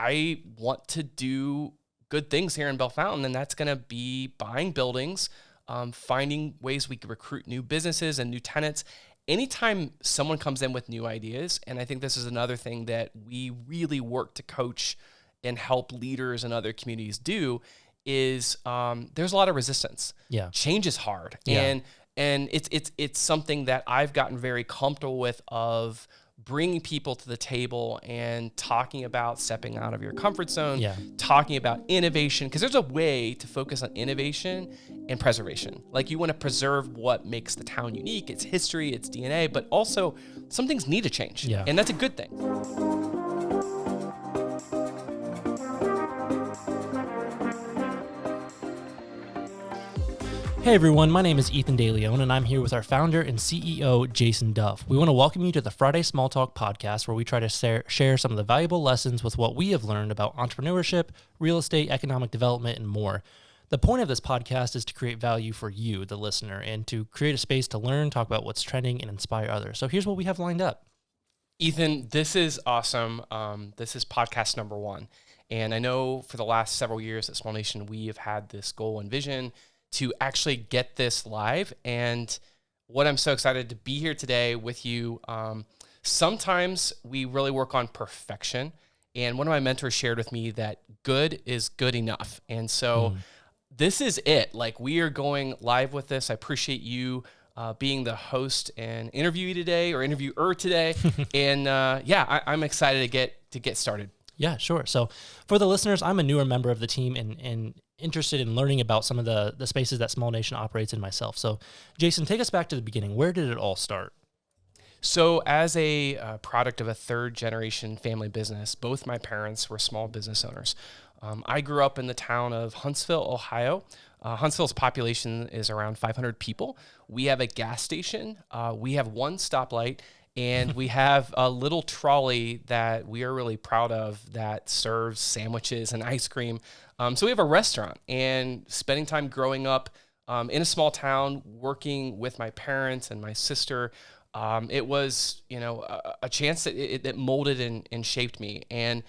I want to do good things here in Bellefontaine, and that's going to be buying buildings, finding ways we can recruit new businesses and new tenants. Anytime someone comes in with new ideas, and I think this is another thing that we really work to coach and help leaders in other communities do, is there's a lot of resistance. Yeah. Change is hard. Yeah. And it's something that I've gotten very comfortable with, of bringing people to the table and talking about stepping out of your comfort zone, talking about innovation, because there's a way to focus on innovation and preservation. Like, you want to preserve what makes the town unique, its history, its DNA, but also some things need to change. Yeah. And that's a good thing. Hey everyone, my name is Ethan DeLeon, and I'm here with our founder and CEO, Jason Duff. We want to welcome you to the Friday Small Talk podcast, where we try to share some of the valuable lessons with what we have learned about entrepreneurship, real estate, economic development, and more. The point of this podcast is to create value for you, the listener, and to create a space to learn, talk about what's trending, and inspire others. So here's what we have lined up. Ethan, this is awesome. This is podcast number 1. And I know for the last several years at Small Nation, we have had this goal and vision to actually get this live. And what I'm so excited to be here today with you. Sometimes we really work on perfection. And one of my mentors shared with me that good is good enough. And so this is it. Like, we are going live with this. I appreciate you being the host and interviewee today, or interviewer today. And I'm excited to get started. Yeah, sure. So for the listeners, I'm a newer member of the team and interested in learning about some of the spaces that Small Nation operates in myself. So Jason, take us back to the beginning. Where did it all start? So as a product of a third generation family business, both my parents were small business owners. I grew up in the town of Huntsville, Ohio. Huntsville's population is around 500 people. We have a gas station. We have one stoplight. And we have a little trolley that we are really proud of that serves sandwiches and ice cream. So we have a restaurant, and spending time growing up in a small town, working with my parents and my sister, it was, a chance that molded and shaped me. And,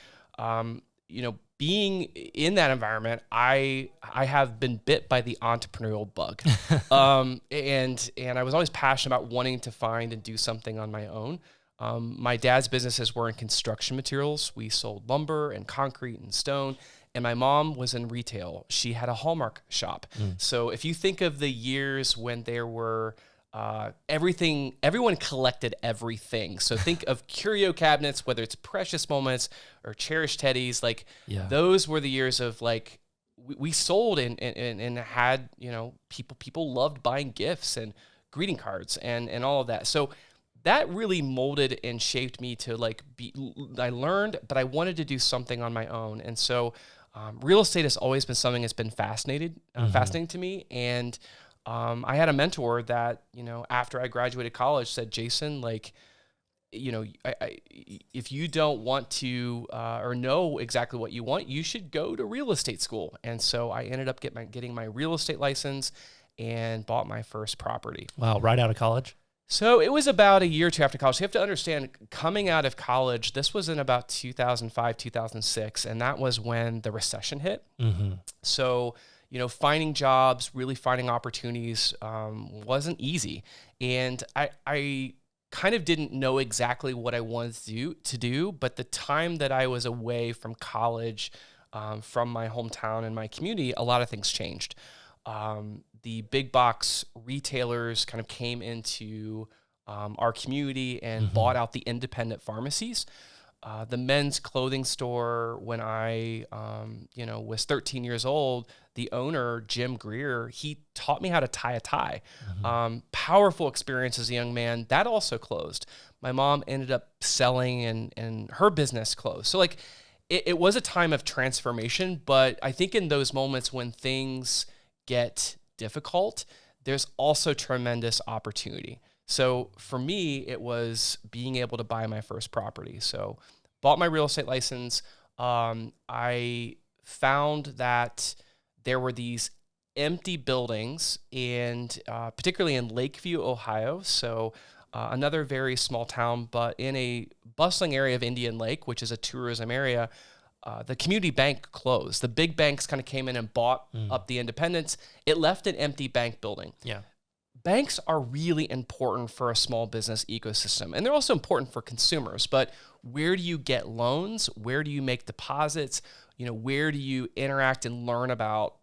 being in that environment, I have been bit by the entrepreneurial bug. And I was always passionate about wanting to find and do something on my own. My dad's businesses were in construction materials. We sold lumber and concrete and stone. And my mom was in retail. She had a Hallmark shop. So if you think of the years when there were everyone collected everything. So think of curio cabinets, whether it's precious moments or cherished teddies, those were the years of we sold and had, people loved buying gifts and greeting cards and all of that. So that really molded and shaped me to I learned, but I wanted to do something on my own. And so real estate has always been something that's been fascinating to me. And I had a mentor that, after I graduated college said, Jason, if you don't want to or know exactly what you want, you should go to real estate school. And so I ended up getting my real estate license and bought my first property. Wow, right out of college? So it was about a year or two after college. So you have to understand, coming out of college, this was in about 2005, 2006, and that was when the recession hit. So finding jobs, really finding opportunities wasn't easy. And I kind of didn't know exactly what I wanted to do, but the time that I was away from college, from my hometown and my community, a lot of things changed. The big box retailers kind of came into our community and bought out the independent pharmacies. The men's clothing store, when I, was 13 years old, the owner, Jim Greer, he taught me how to tie a tie. Powerful experience as a young man. That also closed. My mom ended up selling and her business closed. So it was a time of transformation, but I think in those moments when things get difficult, there's also tremendous opportunity. So for me, it was being able to buy my first property. So bought my real estate license. I found that there were these empty buildings, and particularly in Lakeview, Ohio. So another very small town, but in a bustling area of Indian Lake, which is a tourism area. the community bank closed. The big banks kind of came in and bought up the independents. It left an empty bank building. Yeah. Banks are really important for a small business ecosystem, and they're also important for consumers. But where do you get loans? Where do you make deposits? Where do you interact and learn about,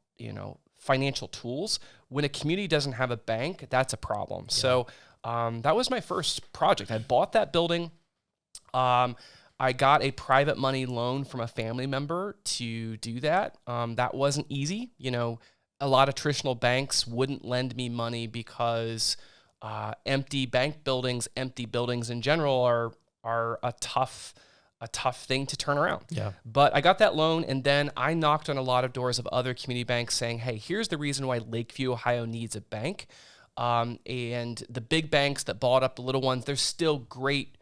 financial tools? When a community doesn't have a bank, that's a problem. Yeah. So that was my first project. I bought that building. I got a private money loan from a family member to do that. That wasn't easy. A lot of traditional banks wouldn't lend me money because empty buildings in general are a tough thing to turn around. Yeah. But I got that loan, and then I knocked on a lot of doors of other community banks saying, hey, here's the reason why Lakeview, Ohio needs a bank. And the big banks that bought up the little ones, there's still great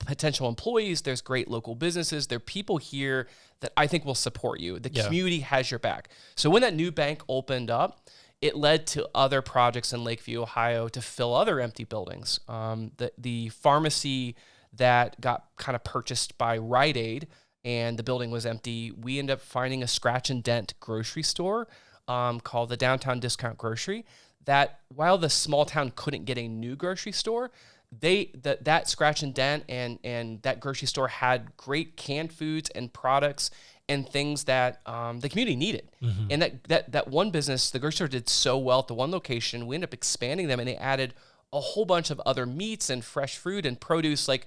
potential employees. There's great local businesses. There are people here that I think will support you. The community has your back. So when that new bank opened up, it led to other projects in Lakeview, Ohio to fill other empty buildings. The pharmacy that got kind of purchased by Rite Aid and the building was empty, we ended up finding a scratch and dent grocery store called the Downtown Discount Grocery that while the small town couldn't get a new grocery store, that scratch and dent and that grocery store had great canned foods and products and things that the community needed. Mm-hmm. And that one business, the grocery store did so well at the one location, we ended up expanding them and they added a whole bunch of other meats and fresh fruit and produce. Like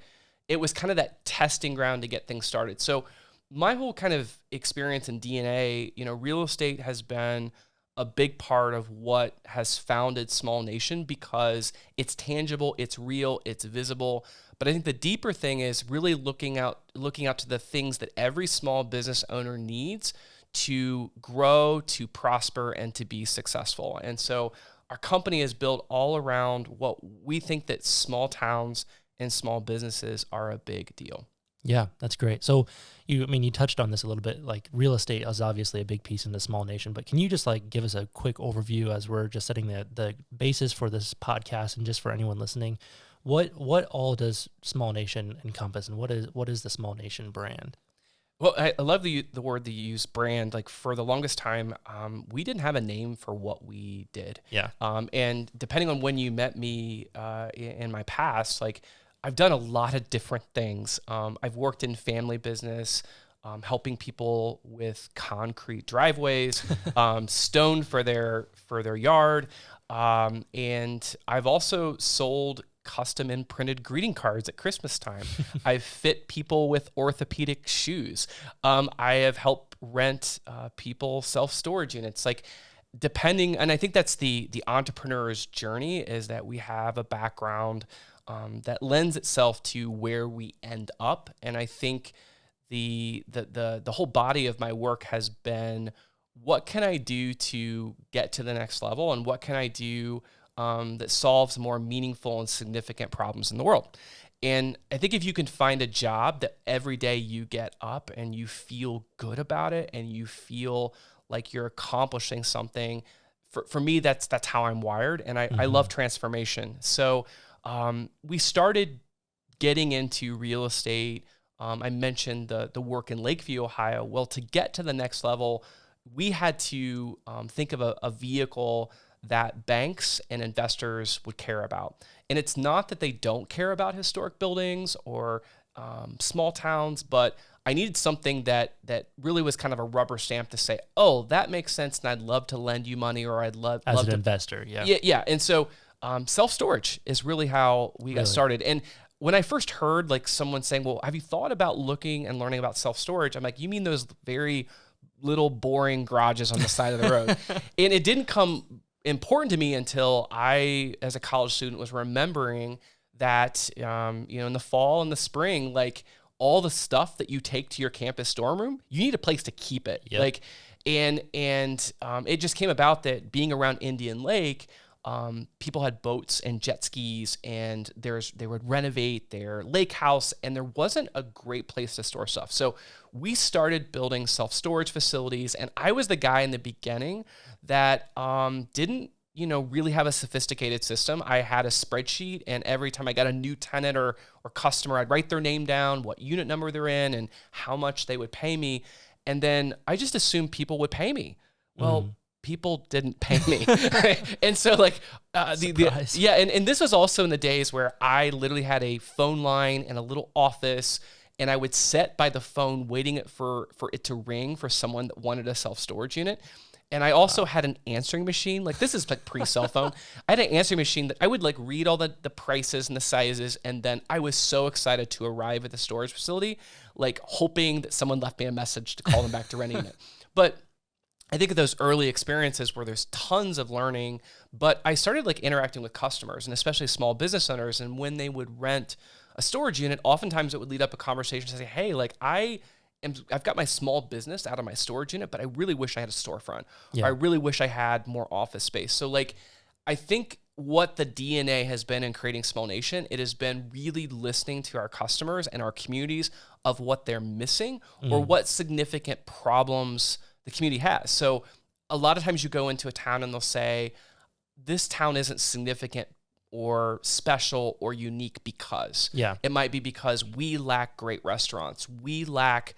it was kind of that testing ground to get things started. So my whole kind of experience in DNA, real estate has been a big part of what has founded Small Nation because it's tangible, it's real, it's visible. But I think the deeper thing is really looking out to the things that every small business owner needs to grow, to prosper, and to be successful. And so our company is built all around what we think that small towns and small businesses are a big deal. Yeah, that's great. So you touched on this a little bit, like real estate is obviously a big piece in the Small Nation, but can you just give us a quick overview as we're just setting the basis for this podcast and just for anyone listening, what all does Small Nation encompass and what is the Small Nation brand? Well, I love the word that you use, brand. Like for the longest time, we didn't have a name for what we did. Yeah. And depending on when you met me in my past, I've done a lot of different things. I've worked in family business, helping people with concrete driveways, stone for their yard, and I've also sold custom imprinted greeting cards at Christmas time. I've fit people with orthopedic shoes. I have helped rent people self-storage units. Depending, and I think that's the entrepreneur's journey is that we have a background that lends itself to where we end up. And I think the whole body of my work has been, what can I do to get to the next level? And what can I do that solves more meaningful and significant problems in the world? And I think if you can find a job that every day you get up and you feel good about it and you feel like you're accomplishing something, for me, that's how I'm wired. And I love transformation. So we started getting into real estate. I mentioned the work in Lakeview, Ohio. Well, to get to the next level, we had to think of a vehicle that banks and investors would care about. And it's not that they don't care about historic buildings or small towns, but I needed something that really was kind of a rubber stamp to say, oh, that makes sense, and I'd love to lend you money, or I'd love as an investor. Yeah. And so self-storage is really how we got started. And when I first heard someone saying, well, have you thought about looking and learning about self-storage? I'm like, you mean those very little boring garages on the side of the road? And it didn't come important to me until I, as a college student, was remembering that, in the fall and the spring, all the stuff that you take to your campus dorm room, you need a place to keep it. Yep. And it just came about that being around Indian Lake, people had boats and jet skis, and they would renovate their lake house, and there wasn't a great place to store stuff. So we started building self-storage facilities, and I was the guy in the beginning that didn't really have a sophisticated system. I had a spreadsheet, and every time I got a new tenant or customer, I'd write their name down, what unit number they're in, and how much they would pay me. And then I just assumed people would pay me. Well, people didn't pay me. And so and this was also in the days where I literally had a phone line and a little office, and I would sit by the phone waiting for it to ring for someone that wanted a self-storage unit. And I also had an answering machine. Like, this is like pre-cell phone. I had an answering machine that I would like read all the prices and the sizes. And then I was so excited to arrive at the storage facility, like hoping that someone left me a message to call them back to rent a unit. But I think of those early experiences where there's tons of learning, but I started like interacting with customers and especially small business owners. And when they would rent a storage unit, oftentimes it would lead up a conversation to say, hey, like I've got my small business out of my storage unit, but I really wish I had a storefront. Yeah. Or I really wish I had more office space. So like, I think what the DNA has been in creating Small Nation, it has been really listening to our customers and our communities of what they're missing or what significant problems the community has. So a lot of times you go into a town and they'll say, this town isn't significant or special or unique because. Yeah. It might be because we lack great restaurants. We lack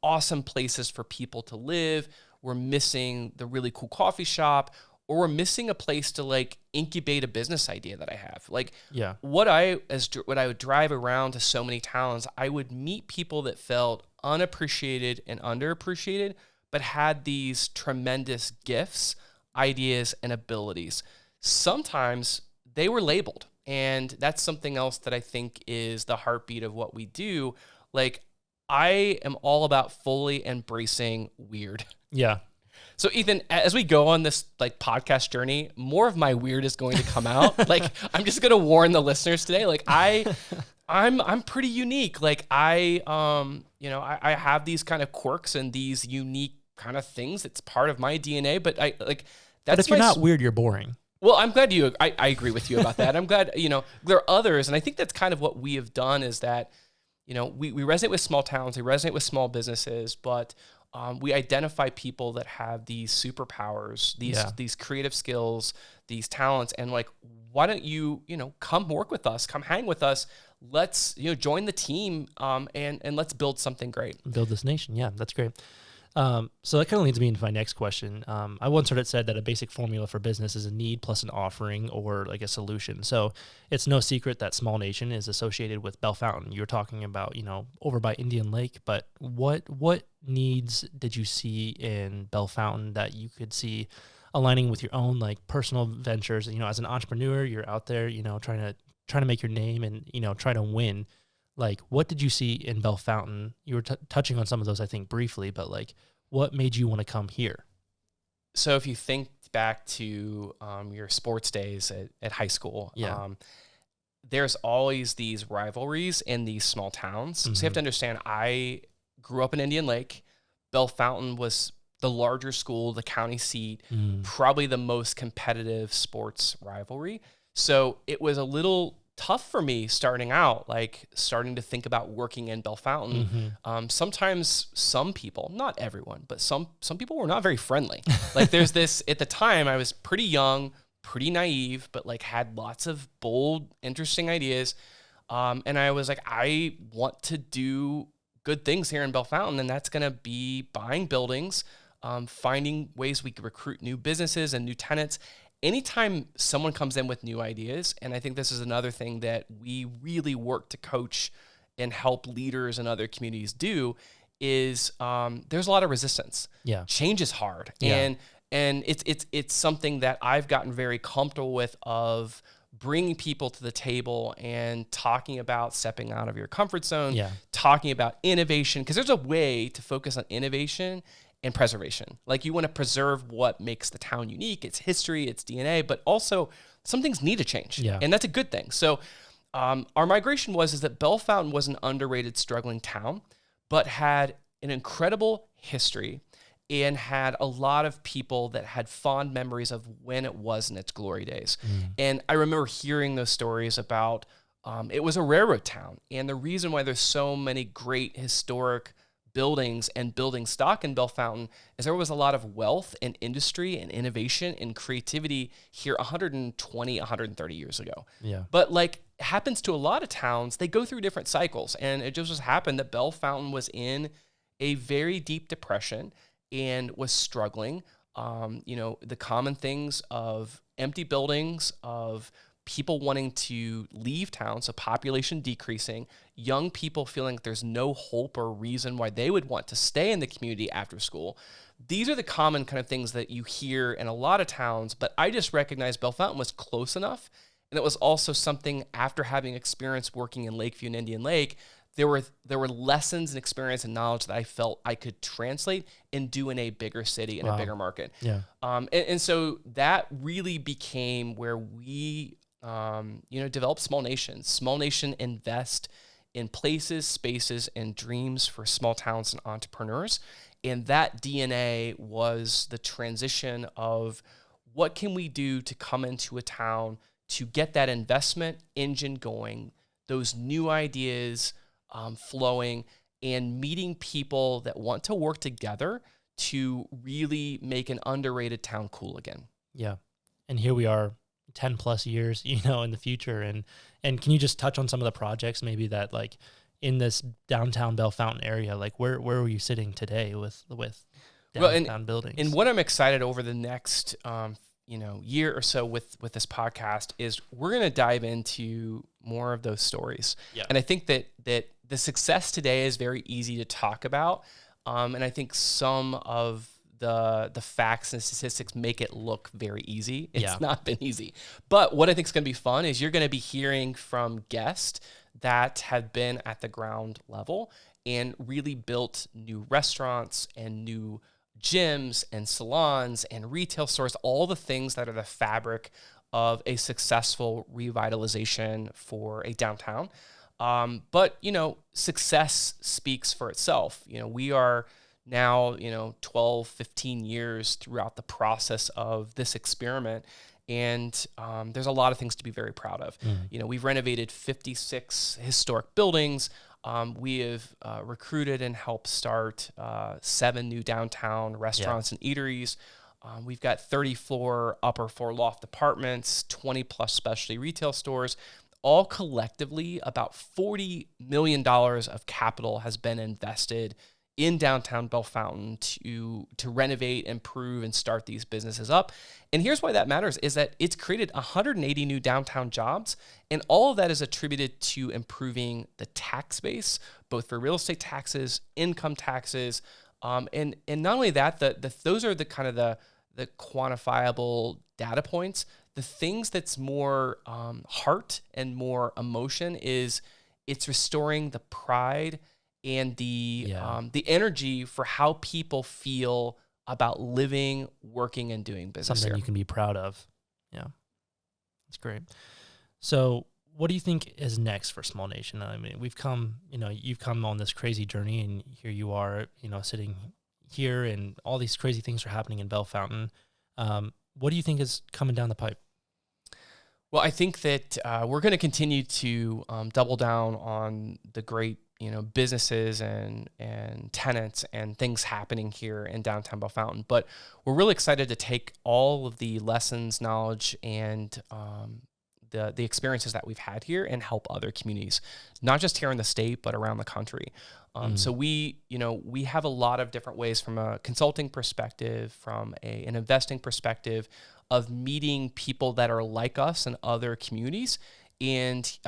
awesome places for people to live. We're missing the really cool coffee shop, or we're missing a place to like incubate a business idea that I have. Like what I would drive around to so many towns, I would meet people that felt unappreciated and underappreciated, but had these tremendous gifts, ideas, and abilities. Sometimes they were labeled. And that's something else that I think is the heartbeat of what we do. Like, I am all about fully embracing weird. Yeah. So Ethan, as we go on this like podcast journey, more of my weird is going to come out. Like, I'm just going to warn the listeners today. Like I'm pretty unique. Like I have these kind of quirks and these unique kind of things. It's part of my DNA, but but if you're not weird, you're boring. Well, I'm glad I agree with you about that. I'm glad, there are others. And I think that's kind of what we have done is that, we resonate with small towns, we resonate with small businesses, but we identify people that have these superpowers, these creative skills, these talents. And like, why don't you, come work with us, come hang with us. Let's, join the team and let's build something great. Build this nation. Yeah, that's great. So that kind of leads me into my next question. I once heard it said that a basic formula for business is a need plus an offering or like a solution. So it's no secret that Small Nation is associated with Bell Fountain. You were talking about, over by Indian Lake, but what needs did you see in Bell Fountain that you could see aligning with your own like personal ventures? As an entrepreneur, you're out there, trying to make your name and, try to win. Like, what did you see in Bell Fountain? You were touching on some of those, I think, briefly, but like, what made you want to come here? So if you think back to your sports days at high school, there's always these rivalries in these small towns. So you have to understand, I grew up in Indian Lake. Bell Fountain was the larger school, the county seat, probably the most competitive sports rivalry. So it was a little tough for me starting out, like starting to think about working in Bell Fountain. Sometimes some people, not everyone, but some people were not very friendly. Like there's this, at the time I was pretty young, pretty naive, but like had lots of bold, interesting ideas. And I was like, I want to do good things here in Bell Fountain. And that's going to be buying buildings, finding ways we could recruit new businesses and new tenants. Anytime someone comes in with new ideas, and I think this is another thing that we really work to coach and help leaders in other communities do, is there's a lot of resistance. Yeah, change is hard, yeah. and it's something that I've gotten very comfortable with, of bringing people to the table and talking about stepping out of your comfort zone, talking about innovation, because there's a way to focus on innovation and preservation. Like, you want to preserve what makes the town unique, its history, its DNA, but also some things need to change. And that's a good thing. So our migration is that Bell Fountain was an underrated, struggling town, but had an incredible history and had a lot of people that had fond memories of when it was in its glory days. And I remember hearing those stories about, it was a railroad town. And the reason why there's so many great historic buildings and building stock in Bell Fountain is there was a lot of wealth and industry and innovation and creativity here 120, 130 years ago. Yeah. But like happens to a lot of towns, they go through different cycles. And it just happened that Bell Fountain was in a very deep depression and was struggling. The common things of empty buildings, of people wanting to leave town, so population decreasing, young people feeling like there's no hope or reason why they would want to stay in the community after school. These are the common kind of things that you hear in a lot of towns, but I just recognized Bell Fountain was close enough. And it was also something after having experience working in Lakeview and Indian Lake, there were lessons and experience and knowledge that I felt I could translate and do in a bigger city, in a bigger market. Yeah. And so that really became where we develop Small Nation. Small Nation invest in places, spaces, and dreams for small towns and entrepreneurs. And that DNA was the transition of what can we do to come into a town to get that investment engine going, those new ideas flowing, and meeting people that want to work together to really make an underrated town cool again. Yeah. And here we are 10 plus years, in the future. And can you just touch on some of the projects maybe that like in this downtown Bell Fountain area, like where were you sitting today with downtown buildings? And what I'm excited over the next, year or so with this podcast is we're going to dive into more of those stories. Yeah. And I think that the success today is very easy to talk about. And I think some of the facts and statistics make it look very easy. It's not been easy. But what I think is going to be fun is you're going to be hearing from guests that have been at the ground level and really built new restaurants and new gyms and salons and retail stores, all the things that are the fabric of a successful revitalization for a downtown. But success speaks for itself. We are now, 12, 15 years throughout the process of this experiment. And there's a lot of things to be very proud of. We've renovated 56 historic buildings. We have recruited and helped start 7 new downtown restaurants and eateries. We've got 34 upper floor loft apartments, 20 plus specialty retail stores. All collectively, about $40 million of capital has been invested in downtown Bell Fountain to renovate, improve, and start these businesses up. And here's why that matters, is that it's created 180 new downtown jobs, and all of that is attributed to improving the tax base, both for real estate taxes, income taxes, and not only that, those are the kind of the quantifiable data points. The things that's more heart and more emotion is it's restoring the pride and the energy for how people feel about living, working, and doing business. Something here. You can be proud of. Yeah, that's great. So what do you think is next for Small Nation? I mean, we've come, you've come on this crazy journey, and here you are, sitting here, and all these crazy things are happening in Bell Fountain. What do you think is coming down the pipe? Well, I think that we're going to continue to double down on the great, businesses and tenants and things happening here in downtown Bell Fountain. But we're really excited to take all of the lessons, knowledge, and the experiences that we've had here and help other communities, not just here in the state, but around the country. So we have a lot of different ways from a consulting perspective, from an investing perspective, of meeting people that are like us in other communities and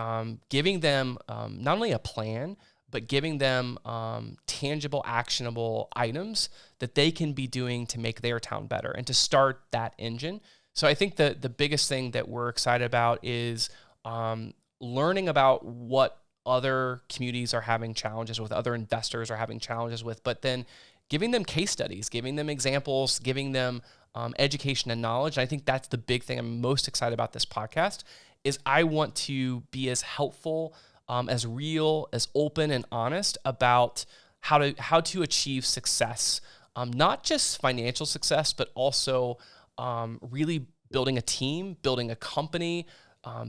giving them not only a plan, but giving them tangible, actionable items that they can be doing to make their town better and to start that engine. So I think the biggest thing that we're excited about is learning about what other communities are having challenges with, other investors are having challenges with, but then giving them case studies, giving them examples, giving them education and knowledge. And I think that's the big thing I'm most excited about this podcast is I want to be as helpful, as real, as open and honest about how to achieve success, not just financial success, but also really building a team, building a company,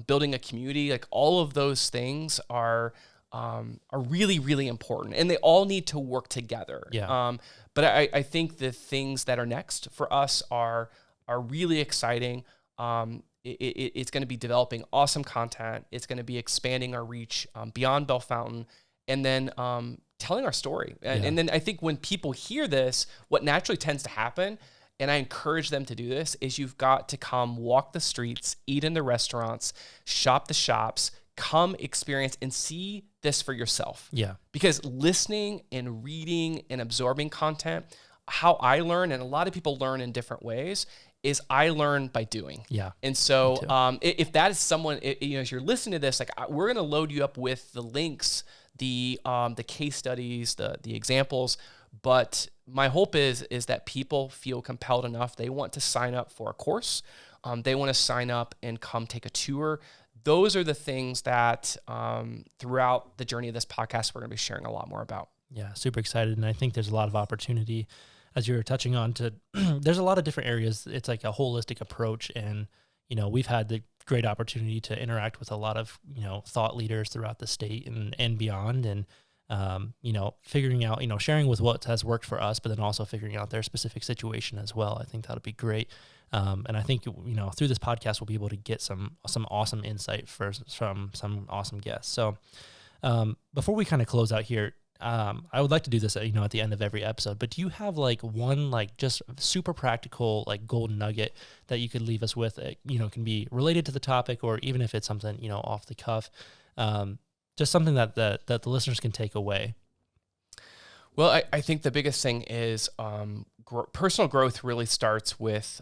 building a community. Like all of those things are are really, really important, and they all need to work together. Yeah. But I think the things that are next for us are really exciting. It's going to be developing awesome content. It's going to be expanding our reach beyond Bell Fountain, and then telling our story. And then I think when people hear this, what naturally tends to happen, and I encourage them to do this, is you've got to come walk the streets, eat in the restaurants, shop the shops, come experience and see this for yourself. Yeah. Because listening and reading and absorbing content, how I learn, and a lot of people learn in different ways, is I learn by doing. Yeah. And so if that is someone, as you're listening to this, like we're going to load you up with the links, the case studies, the examples. But my hope is that people feel compelled enough. They want to sign up for a course. They want to sign up and come take a tour. Those are the things that throughout the journey of this podcast, we're going to be sharing a lot more about. Yeah, super excited. And I think there's a lot of opportunity, as you were touching on, to there's a lot of different areas. It's like a holistic approach. And, we've had the great opportunity to interact with a lot of, thought leaders throughout the state and beyond. And, figuring out, sharing with what has worked for us, but then also figuring out their specific situation as well. I think that'll be great. And I think, through this podcast, we'll be able to get some awesome insight from some awesome guests. So before we kind of close out here, I would like to do this, at the end of every episode, but do you have like one, like just super practical, like golden nugget that you could leave us with? It, can be related to the topic, or even if it's something, off the cuff, just something that the listeners can take away. Well, I think the biggest thing is personal growth really starts with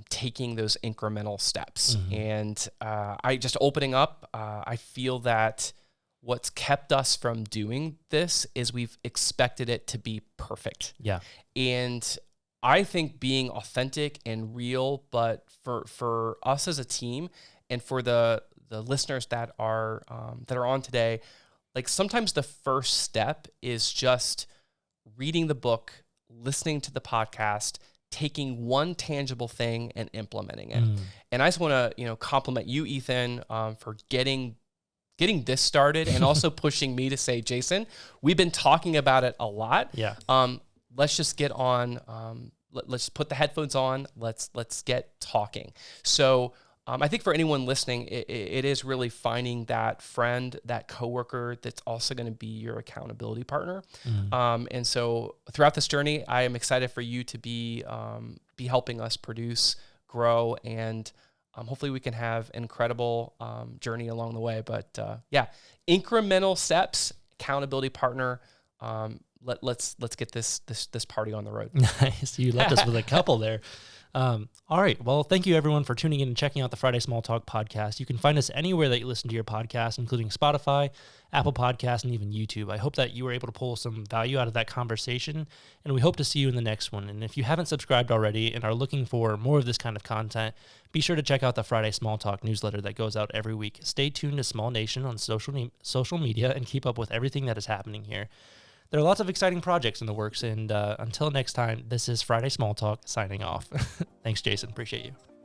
taking those incremental steps. Mm-hmm. And I just opening up, I feel that what's kept us from doing this is we've expected it to be perfect. Yeah. And I think being authentic and real, but for us as a team and for the listeners that are on today, like sometimes the first step is just reading the book, listening to the podcast, taking one tangible thing and implementing it. And I just want to, compliment you, Ethan, for getting this started and also pushing me to say, Jason, we've been talking about it a lot. Yeah. Let's just get on. Let's put the headphones on. Let's get talking. So I think for anyone listening, it is really finding that friend, that coworker that's also going to be your accountability partner. And so throughout this journey, I am excited for you to be helping us produce, grow, and hopefully we can have an incredible journey along the way. But incremental steps, accountability partner. Let's get this party on the road. Nice. You left us with a couple there. All right. Well, thank you everyone for tuning in and checking out the Friday Small Talk podcast. You can find us anywhere that you listen to your podcast, including Spotify, Apple Podcasts, and even YouTube. I hope that you were able to pull some value out of that conversation, and we hope to see you in the next one. And if you haven't subscribed already and are looking for more of this kind of content, be sure to check out the Friday Small Talk newsletter that goes out every week. Stay tuned to Small Nation on social media and keep up with everything that is happening here. There are lots of exciting projects in the works, and until next time, this is Friday Small Talk signing off. Thanks, Jason. Appreciate you.